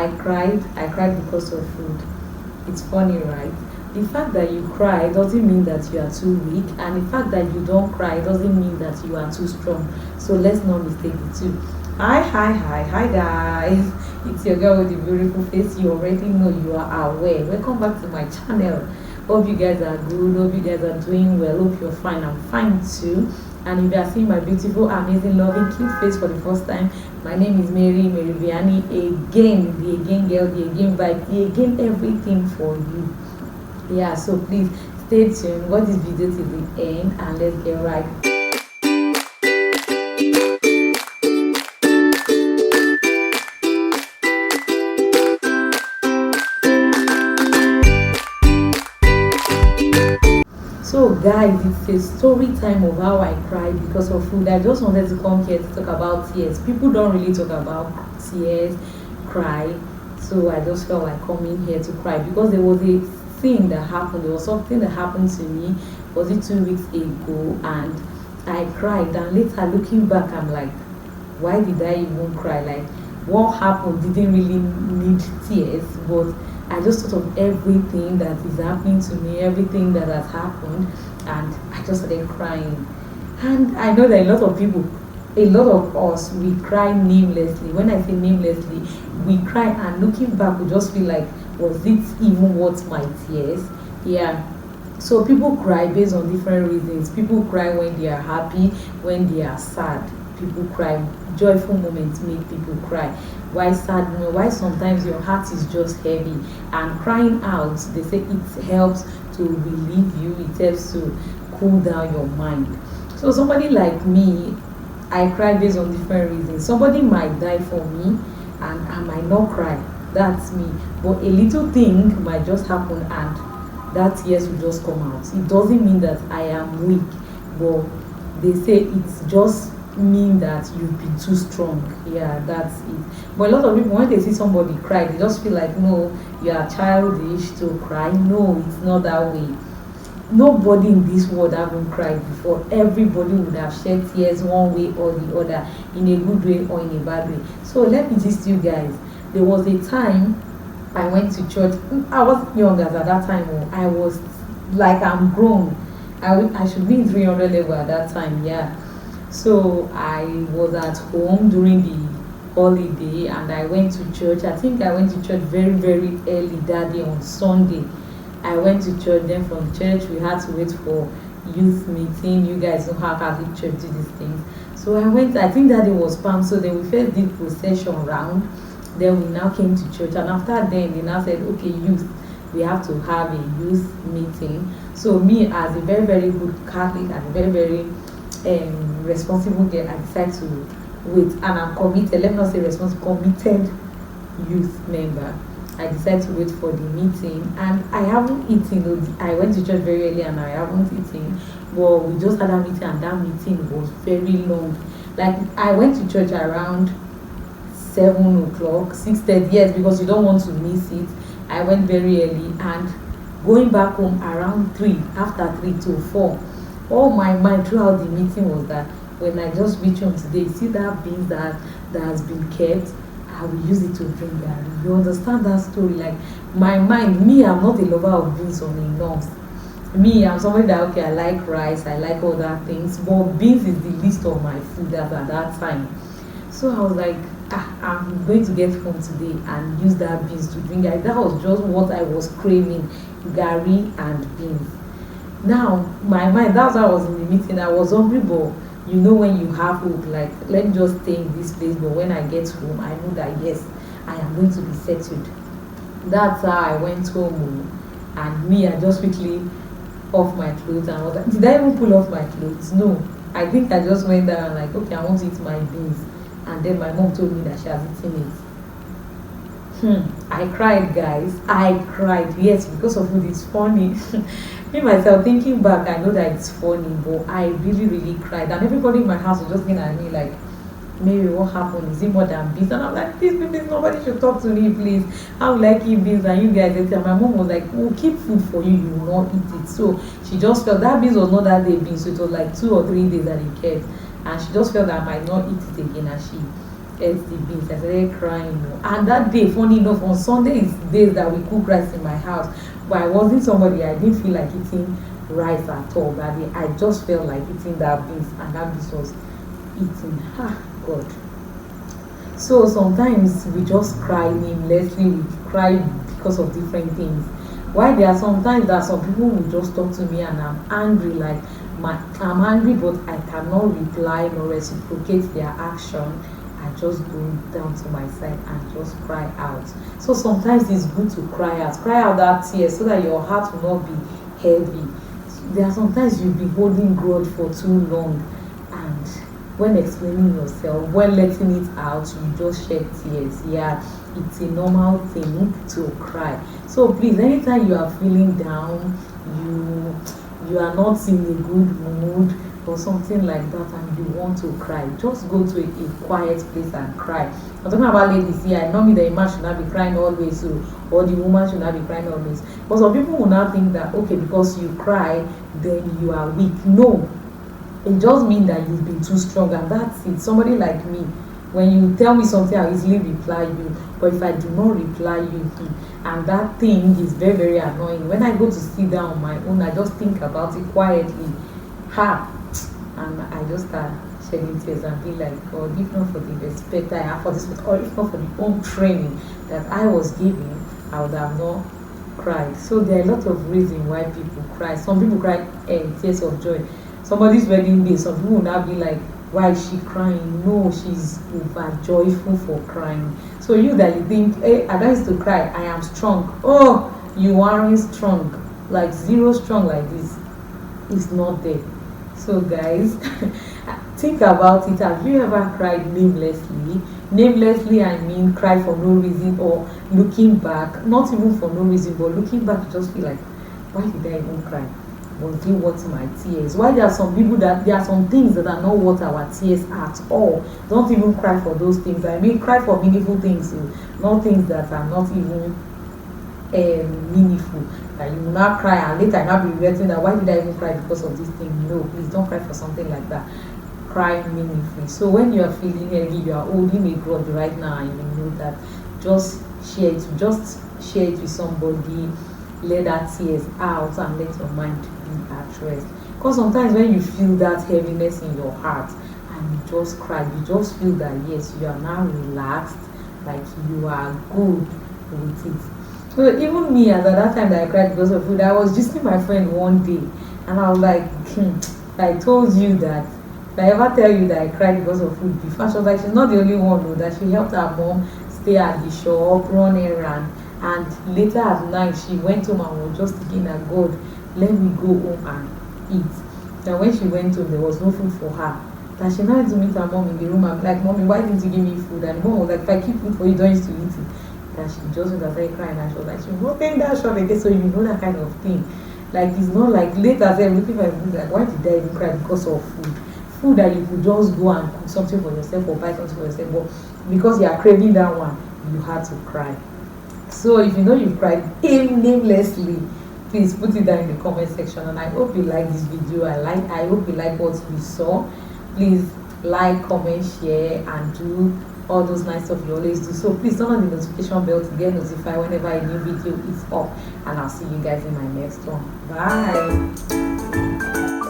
I cried because of food. It's funny, right? The fact that you cry doesn't mean that you are too weak, and the fact that you don't cry doesn't mean that you are too strong. So let's not mistake the two. Hi guys. It's your girl with the beautiful face. You already know, you are aware. Welcome back to my channel. Hope you guys are good. Hope you guys are doing well. Hope you're fine. I'm fine too. And if you are seeing my beautiful, amazing, loving, cute face for the first time, my name is Mary Vianney. Again, the again girl, the again vibe, the again everything for you. Yeah, so please stay tuned, watch this video till the end, and let's get right. So guys, it's a story time of how I cried because of food. I just wanted to come here to talk about tears. People don't really talk about tears, cry. So I just felt like coming here to cry because there was a thing that happened. There was something that happened to me, was it 2 weeks ago, and I cried. And later looking back, I'm like, why did I even cry? Like, what happened didn't really need tears, but I just thought of everything that is happening to me, everything that has happened, and I just started crying. And I know that a lot of people, a lot of us, we cry namelessly. When I say namelessly, we cry, and looking back, we just feel like, was it even worth my tears? Yeah. So people cry based on different reasons. People cry when they are happy, when they are sad. People cry. Joyful moments make people cry. Why sad? Why sometimes your heart is just heavy, and crying out, they say it helps to relieve you, it helps to cool down your mind. So somebody like me, I cry based on different reasons. Somebody might die for me and I might not cry. That's me. But a little thing might just happen and that tears will just come out. It doesn't mean that I am weak, but they say it's just mean that you've been too strong. Yeah, that's it. But a lot of people, when they see somebody cry, they just feel like, no, you are childish to cry. No, it's not that way. Nobody in this world haven't cried before. Everybody would have shed tears one way or the other, in a good way or in a bad way. So let me just you guys. There was a time I went to church. I was young at that time. I was like, I'm grown. I should be in 300 level at that time. Yeah. So I was at home during the holiday and I went to church. I think I went to church very, very early that day on Sunday. I went to church. Then from church we had to wait for youth meeting. You guys know how Catholic church do these things. So I went. I think that day was Famz. So then we first did procession round. Then we now came to church, and after then they now said, okay, youth, we have to have a youth meeting. So me, as a very, very good Catholic and a very, very responsible girl, I decided to wait, and I'm committed. Let me not say responsible, committed youth member. I decided to wait for the meeting, and I haven't eaten. I went to church very early, and I haven't eaten. But we just had a meeting, and that meeting was very long. Like, I went to church around 7 o'clock, 6:30. Yes, because you don't want to miss it. I went very early, and going back home around 3, after 3 to 4. All my mind throughout the meeting was that when I just reach home today, see that beans that has been kept, I will use it to drink garri. You understand that story? Like, my mind, me, I'm not a lover of beans on enough. Me, I'm somebody that, okay, I like rice, I like all that things, but beans is the least of my food at that time. So I was like, I'm going to get home today and use that beans to drink garri. That was just what I was craving, garri and beans. Now, my mind, that's why I was in the meeting. I was hungry, but you know, when you have hope, like, let me just stay in this place, but when I get home, I know that, yes, I am going to be settled. That's how I went home. And me, I just quickly off my clothes, and I was like, did I even pull off my clothes? No. I think I just went there and like, okay, I want to eat my beans. And then my mom told me that she has eaten it. I cried, guys. I cried. Yes, because of food. It's funny. Me myself, thinking back, I know that it's funny, but I really, really cried. And everybody in my house was just looking at me like, Mary, what happened? Is it more than beans? And I'm like, please, nobody should talk to me, please. How will I keep beans? And you guys, and my mom was like, we'll keep food for you, you will not eat it. So she just felt that beans was not that day beans, so it was like 2 or 3 days that it kept. And she just felt that I might not eat it again, and she ate the beans. I started crying. And that day, funny enough, on Sunday is days that we cook rice in my house. But I wasn't somebody, I didn't feel like eating rice at all that day. I just felt like eating that beans, and that beans was eating. Ah, God. So sometimes we just cry namelessly, we cry because of different things. Why there are sometimes that some people will just talk to me and I'm angry, like I'm angry, but I cannot reply nor reciprocate their action. I just go down to my side and just cry out. So sometimes it's good to cry out that tear so that your heart will not be heavy. There are sometimes you'll be holding grudge for too long, and when explaining yourself, when letting it out, you just shed tears. Yeah, it's a normal thing to cry. So please, anytime you are feeling down, you are not in a good mood or something like that, and you want to cry, just go to a quiet place and cry. I'm talking about ladies here. I know me the man should not be crying always, so, or the woman should not be crying always. But some people will not think that, okay, because you cry, then you are weak. No, it just means that you've been too strong, and that's it. Somebody like me, when you tell me something, I'll easily reply you. But if I do not reply you, and that thing is very, very annoying. When I go to sit down on my own, I just think about it quietly. And I just start shedding tears and be like, God, if not for the respect I have for this, or if not for the own training that I was given, I would have not cried. So there are a lot of reasons why people cry. Some people cry tears of joy. Somebody's wedding day, some people will now be like, why is she crying? No, she's over joyful for crying. So you that you think, hey, I used to cry, I am strong. Oh, you aren't strong. Like zero strong like this is not there. So guys, think about it. Have you ever cried namelessly? Namelessly, I mean cry for no reason, or looking back, not even for no reason, but looking back, you just feel like, why did I even cry? Was it worth my tears? Why there are some people that there are some things that are not worth our tears at all? Don't even cry for those things. I mean, cry for meaningful things, not things that are not even meaningful. That you will not cry and later I not be regretting that why did I even cry because of this thing. No, please don't cry for something like that. Cry meaningfully. So when you are feeling heavy, you are holding a grudge right now, and you know that, just share it with somebody. Let that tears out and let your mind be at rest. Because sometimes when you feel that heaviness in your heart and you just cry, you just feel that yes, you are now relaxed, like you are good with it. So even me, as at that time that I cried because of food, I was just with my friend one day, and I was like, I told you that if I ever tell you that I cried because of food before, she was like, she's not the only one though, that she helped her mom stay at the shop, run errands, and later at night she went home and was just thinking that God, let me go home and eat. And when she went home, there was no food for her. That she now had to meet her mom in the room and be like, Mommy, why didn't you give me food? And the mom was like, if I keep food for you, don't used to eat it. That she just was started crying, and she was like, she won't take that shot again. So you know that kind of thing. Like it's not like later then looking for food, like why did I even cry because of food? Food that you could just go and cook something for yourself or buy something for yourself, but because you are craving that one, you had to cry. So if you know you've cried namelessly, please put it down in the comment section, and I hope you like this video. I hope you like what we saw. Please like, comment, share, and do all those nice stuff you always do. So please turn on the notification bell to get notified whenever a new video is up, and I'll see you guys in my next one. Bye.